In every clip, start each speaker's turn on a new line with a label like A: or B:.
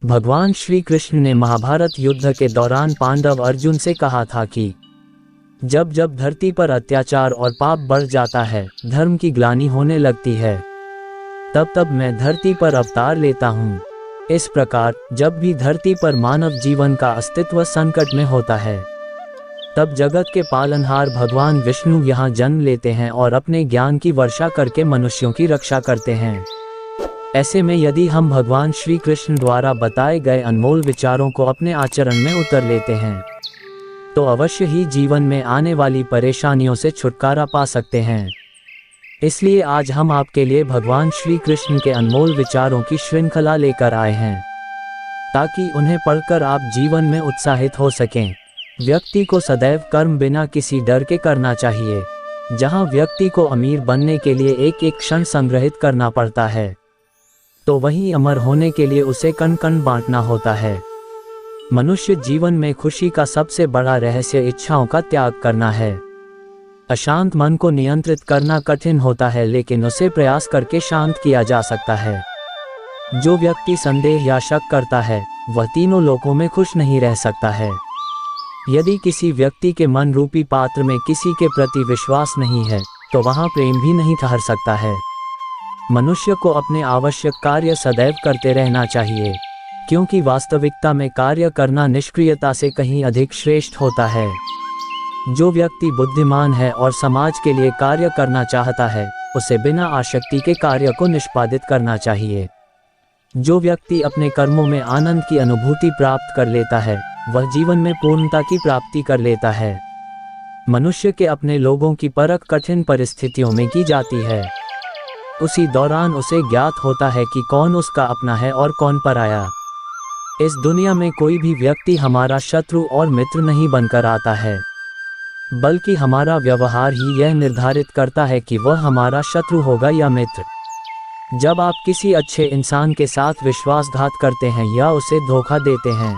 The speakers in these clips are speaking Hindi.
A: भगवान श्री कृष्ण ने महाभारत युद्ध के दौरान पांडव अर्जुन से कहा था कि जब जब धरती पर अत्याचार और पाप बढ़ जाता है, धर्म की ग्लानि होने लगती है, तब तब मैं धरती पर अवतार लेता हूँ। इस प्रकार जब भी धरती पर मानव जीवन का अस्तित्व संकट में होता है, तब जगत के पालनहार भगवान विष्णु यहाँ जन्म लेते हैं और अपने ज्ञान की वर्षा करके मनुष्यों की रक्षा करते हैं। ऐसे में यदि हम भगवान श्री कृष्ण द्वारा बताए गए अनमोल विचारों को अपने आचरण में उतर लेते हैं, तो अवश्य ही जीवन में आने वाली परेशानियों से छुटकारा पा सकते हैं। इसलिए आज हम आपके लिए भगवान श्री कृष्ण के अनमोल विचारों की श्रृंखला लेकर आए हैं, ताकि उन्हें पढ़कर आप जीवन में उत्साहित हो सकें। व्यक्ति को सदैव कर्म बिना किसी डर के करना चाहिए। जहां व्यक्ति को अमीर बनने के लिए एक एक क्षण संग्रहित करना पड़ता है, तो वहीं अमर होने के लिए उसे कण कण बांटना होता है। मनुष्य जीवन में खुशी का सबसे बड़ा रहस्य इच्छाओं का त्याग करना है। अशांत मन को नियंत्रित करना कठिन होता है, लेकिन उसे प्रयास करके शांत किया जा सकता है। जो व्यक्ति संदेह या शक करता है, वह तीनों लोकों में खुश नहीं रह सकता है। यदि किसी व्यक्ति के मन रूपी पात्र में किसी के प्रति विश्वास नहीं है, तो वहां प्रेम भी नहीं ठहर सकता है। मनुष्य को अपने आवश्यक कार्य सदैव करते रहना चाहिए, क्योंकि वास्तविकता में कार्य करना निष्क्रियता से कहीं अधिक श्रेष्ठ होता है। जो व्यक्ति बुद्धिमान है और समाज के लिए कार्य करना चाहता है, उसे बिना आसक्ति के कार्य को निष्पादित करना चाहिए। जो व्यक्ति अपने कर्मों में आनंद की अनुभूति प्राप्त कर लेता है, वह जीवन में पूर्णता की प्राप्ति कर लेता है। मनुष्य के अपने लोगों की परख कठिन परिस्थितियों में की जाती है। उसी दौरान उसे ज्ञात होता है कि कौन उसका अपना है और कौन पराया। इस दुनिया में कोई भी व्यक्ति हमारा शत्रु और मित्र नहीं बनकर आता है, बल्कि हमारा व्यवहार ही यह निर्धारित करता है कि वह हमारा शत्रु होगा या मित्र। जब आप किसी अच्छे इंसान के साथ विश्वासघात करते हैं या उसे धोखा देते हैं,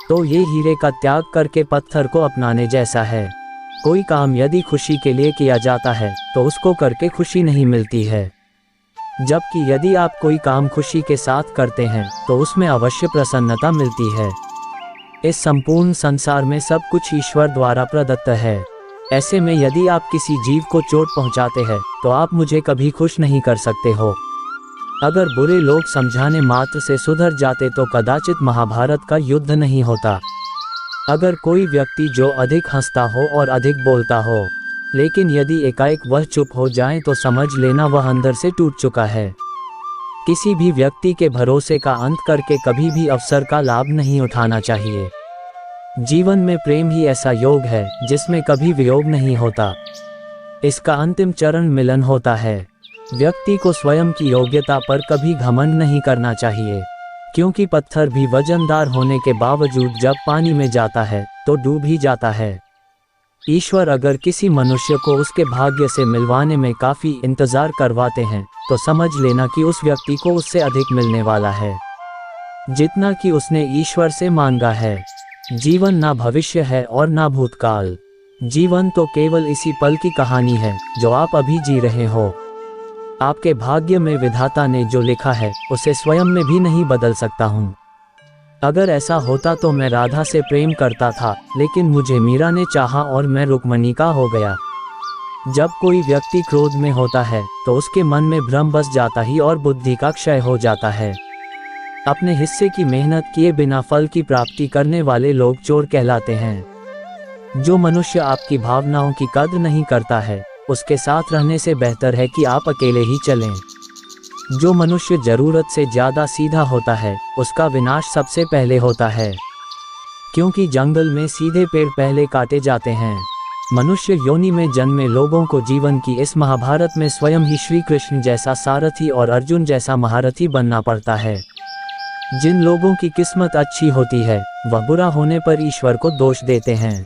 A: तो ये हीरे का त्याग करके पत्थर को अपनाने जैसा है। कोई काम यदि खुशी के लिए किया जाता है, तो उसको करके खुशी नहीं मिलती है, जबकि यदि आप कोई काम खुशी के साथ करते हैं, तो उसमें अवश्य प्रसन्नता मिलती है। इस संपूर्ण संसार में सब कुछ ईश्वर द्वारा प्रदत्त है। ऐसे में यदि आप किसी जीव को चोट पहुंचाते हैं, तो आप मुझे कभी खुश नहीं कर सकते हो। अगर बुरे लोग समझाने मात्र से सुधर जाते, तो कदाचित महाभारत का युद्ध नहीं होता। अगर कोई व्यक्ति जो अधिक हंसता हो और अधिक बोलता हो, लेकिन यदि एकाएक वह चुप हो जाए, तो समझ लेना वह अंदर से टूट चुका है। किसी भी व्यक्ति के भरोसे का अंत करके कभी भी अवसर का लाभ नहीं उठाना चाहिए। जीवन में प्रेम ही ऐसा योग है जिसमें कभी वियोग नहीं होता। इसका अंतिम चरण मिलन होता है। व्यक्ति को स्वयं की योग्यता पर कभी घमंड नहीं करना चाहिए, क्योंकि पत्थर भी वजनदार होने के बावजूद जब पानी में जाता है तो डूब ही जाता है। ईश्वर अगर किसी मनुष्य को उसके भाग्य से मिलवाने में काफी इंतजार करवाते हैं, तो समझ लेना कि उस व्यक्ति को उससे अधिक मिलने वाला है, जितना कि उसने ईश्वर से मांगा है। जीवन ना भविष्य है और ना भूतकाल। जीवन तो केवल इसी पल की कहानी है जो आप अभी जी रहे हो। आपके भाग्य में विधाता ने जो लिखा है, उसे स्वयं में भी नहीं बदल सकता हूँ। अगर ऐसा होता तो मैं राधा से प्रेम करता था, लेकिन मुझे मीरा ने चाहा और मैं रुक्मणी का हो गया। जब कोई व्यक्ति क्रोध में होता है, तो उसके मन में भ्रम बस जाता ही और बुद्धि का क्षय हो जाता है। अपने हिस्से की मेहनत किए बिना फल की प्राप्ति करने वाले लोग चोर कहलाते हैं। जो मनुष्य आपकी भावनाओं की कद्र नहीं करता है, उसके साथ रहने से बेहतर है कि आप अकेले ही चलें। जो मनुष्य जरूरत से ज्यादा सीधा होता है, उसका विनाश सबसे पहले होता है, क्योंकि जंगल में सीधे पेड़ पहले काटे जाते हैं। मनुष्य योनि में जन्मे लोगों को जीवन की इस महाभारत में स्वयं ही श्री कृष्ण जैसा सारथी और अर्जुन जैसा महारथी बनना पड़ता है। जिन लोगों की किस्मत अच्छी होती है, वह बुरा होने पर ईश्वर को दोष देते हैं,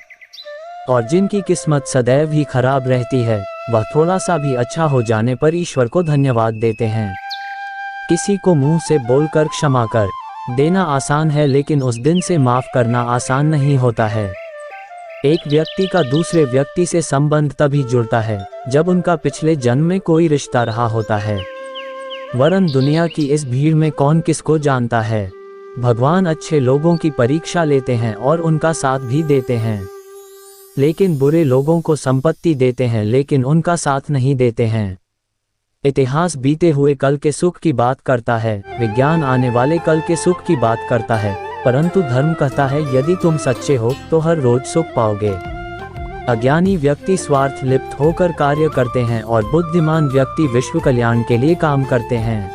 A: और जिनकी किस्मत सदैव ही खराब रहती है, वह थोड़ा सा भी अच्छा हो जाने पर ईश्वर को धन्यवाद देते हैं। किसी को मुंह से बोलकर क्षमा कर देना आसान है, लेकिन उस दिन से माफ करना आसान नहीं होता है। एक व्यक्ति का दूसरे व्यक्ति से संबंध तभी जुड़ता है जब उनका पिछले जन्म में कोई रिश्ता रहा होता है, वरन दुनिया की इस भीड़ में कौन किसको जानता है। भगवान अच्छे लोगों की परीक्षा लेते हैं और उनका साथ भी देते हैं, लेकिन बुरे लोगों को संपत्ति देते हैं लेकिन उनका साथ नहीं देते हैं। इतिहास बीते हुए कल के सुख की बात करता है, विज्ञान आने वाले कल के सुख की बात करता है, परंतु धर्म कहता है यदि तुम सच्चे हो तो हर रोज सुख पाओगे। अज्ञानी व्यक्ति स्वार्थ लिप्त होकर कार्य करते हैं और बुद्धिमान व्यक्ति विश्व कल्याण के लिए काम करते हैं।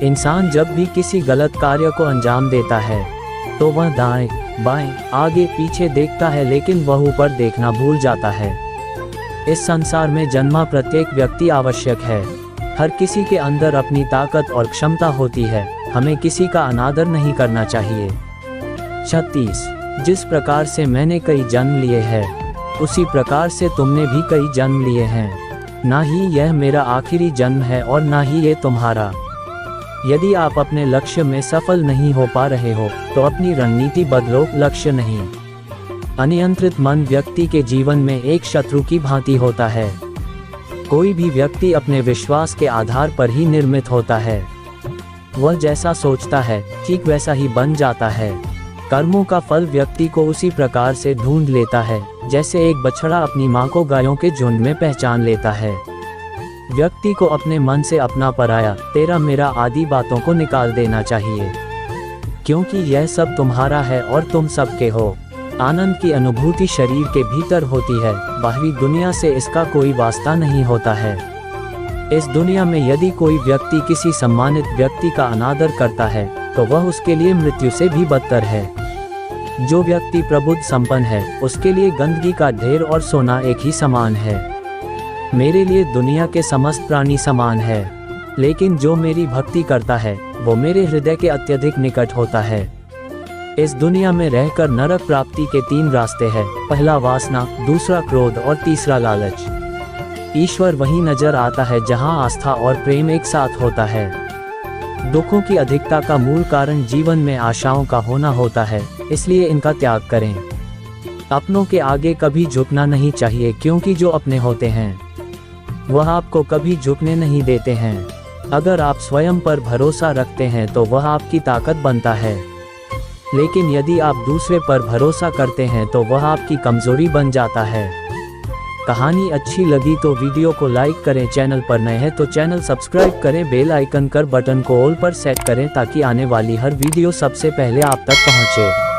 A: इंसान जब भी किसी गलत कार्य को अंजाम देता है तो वह दाएं बाएं आगे पीछे देखता है, लेकिन वह ऊपर देखना भूल जाता है। इस संसार में जन्मा प्रत्येक व्यक्ति आवश्यक है। हर किसी के अंदर अपनी ताकत और क्षमता होती है, हमें किसी का अनादर नहीं करना चाहिए। 36 जिस प्रकार से मैंने कई जन्म लिए हैं, उसी प्रकार से तुमने भी कई जन्म लिए हैं। ना ही यह मेरा आखिरी जन्म है और ना ही ये तुम्हारा। यदि आप अपने लक्ष्य में सफल नहीं हो पा रहे हो तो अपनी रणनीति बदलो, लक्ष्य नहीं। अनियंत्रित मन व्यक्ति के जीवन में एक शत्रु की भांति होता है। कोई भी व्यक्ति अपने विश्वास के आधार पर ही निर्मित होता है। वह जैसा सोचता है ठीक वैसा ही बन जाता है। कर्मों का फल व्यक्ति को उसी प्रकार से ढूंढ लेता है जैसे एक बछड़ा अपनी मां को गायों के झुंड में पहचान लेता है। व्यक्ति को अपने मन से अपना पराया, तेरा मेरा आदि बातों को निकाल देना चाहिए, क्योंकि यह सब तुम्हारा है और तुम सबके हो। आनंद की अनुभूति शरीर के भीतर होती है, बाहरी दुनिया से इसका कोई वास्ता नहीं होता है। इस दुनिया में यदि कोई व्यक्ति किसी सम्मानित व्यक्ति का अनादर करता है तो वह उसके लिए मृत्यु से भी बदतर है। जो व्यक्ति प्रबुद्ध संपन्न है उसके लिए गंदगी का ढेर और सोना एक ही समान है। मेरे लिए दुनिया के समस्त प्राणी समान है, लेकिन जो मेरी भक्ति करता है वो मेरे हृदय के अत्यधिक निकट होता है। इस दुनिया में रहकर नरक प्राप्ति के 3 रास्ते हैं। पहला वासना, दूसरा क्रोध और तीसरा लालच। ईश्वर वहीं नजर आता है जहां आस्था और प्रेम एक साथ होता है। दुखों की अधिकता का मूल कारण जीवन में आशाओं का होना होता है, इसलिए इनका त्याग करें। अपनों के आगे कभी झुकना नहीं चाहिए, क्योंकि जो अपने होते हैं वह आपको कभी झुकने नहीं देते हैं। अगर आप स्वयं पर भरोसा रखते हैं तो वह आपकी ताकत बनता है, लेकिन यदि आप दूसरे पर भरोसा करते हैं तो वह आपकी कमजोरी बन जाता है। कहानी अच्छी लगी तो वीडियो को लाइक करें, चैनल पर नए हैं तो चैनल सब्सक्राइब करें, बेल आइकन कर बटन को ऑल पर सेट करें ताकि आने वाली हर वीडियो सबसे पहले आप तक पहुंचे।